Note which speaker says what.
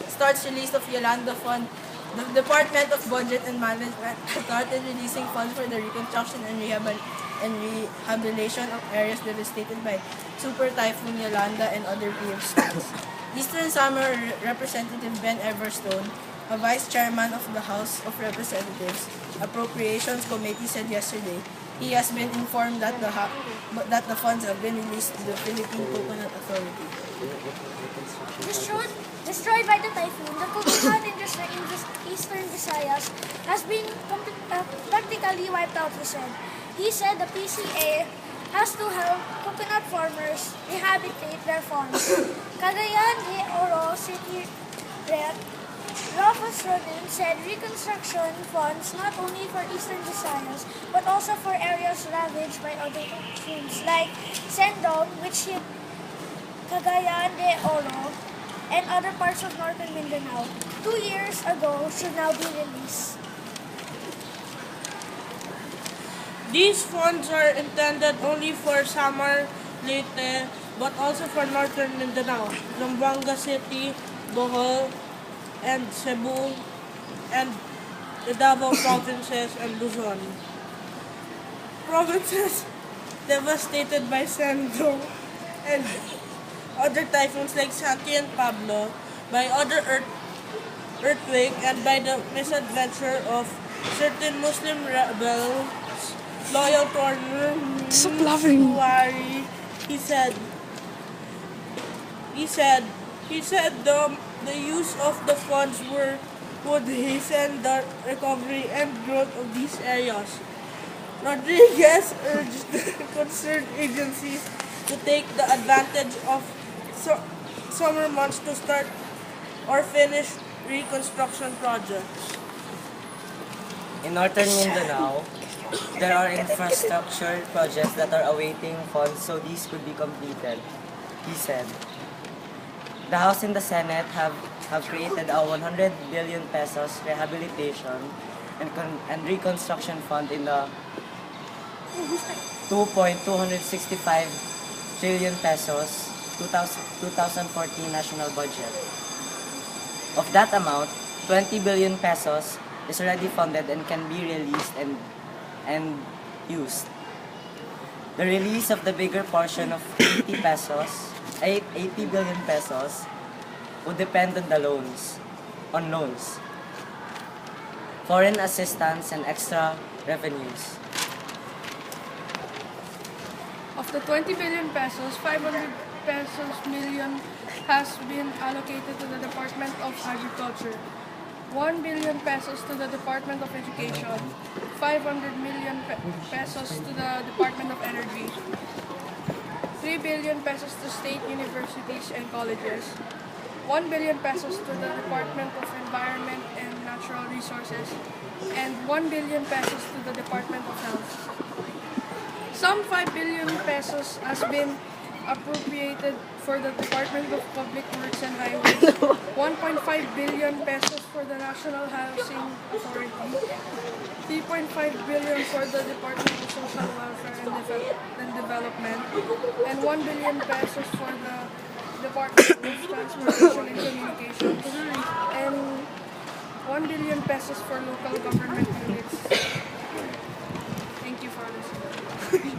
Speaker 1: starts release of Yolanda Fund, the Department of Budget and Management started releasing funds for the reconstruction and rehabilitation of areas devastated by Super Typhoon Yolanda and other PF storms. Eastern Samar Representative Ben Everstone, a vice chairman of the House of Representatives Appropriations Committee, said yesterday he has been informed that the funds have been released to the Philippine Coconut Authority.
Speaker 2: Destroyed by the typhoon, the coconut industry in eastern Visayas has been practically wiped out, he said. He said the PCA has to help coconut farmers rehabilitate their farms. Cagayan de Oro City Rep. Rufus Rodin said reconstruction funds not only for eastern Visayas but also for areas ravaged by other typhoons like Sendong, which hit Cagayan de Oro, and other parts of northern Mindanao 2 years ago should now be released.
Speaker 3: These funds are intended only for Samar, Leyte, but also for northern Mindanao, Zamboanga City, Bohol, and Cebu, and the Davao provinces and Luzon. Provinces devastated by Sendong and other typhoons like Saki and Pablo, by other earthquake, and by the misadventure of certain Muslim rebels loyal to our Nuwari. He said the use of the funds would hasten the recovery and growth of these areas. Rodriguez urged the concerned agencies to take the advantage of summer months to start or finish reconstruction projects.
Speaker 4: In northern Mindanao, there are infrastructure projects that are awaiting funds so these could be completed, he said. The House and the Senate have created a 100 billion pesos rehabilitation and reconstruction fund in the 2.265 trillion pesos 2014 national budget. Of that amount, 20 billion pesos is already funded and can be released and used. The release of the bigger portion of 80 billion pesos would depend on loans, foreign assistance, and extra revenues.
Speaker 5: Of the 20 billion pesos, 500 million has been allocated to the Department of Agriculture, 1 billion pesos to the Department of Education, 500 million pesos to the Department of Energy, 3 billion pesos to state universities and colleges, 1 billion pesos to the Department of Environment and Natural Resources, and 1 billion pesos to the Department of Health. Some 5 billion pesos has been appropriated for the Department of Public Works and Highways, 1.5 billion pesos for the National Housing Authority, 3.5 billion for the Department of Social Welfare and Development, and 1 billion pesos for the Department of Transportation and Communications, and 1 billion pesos for local government units. Thank you for listening.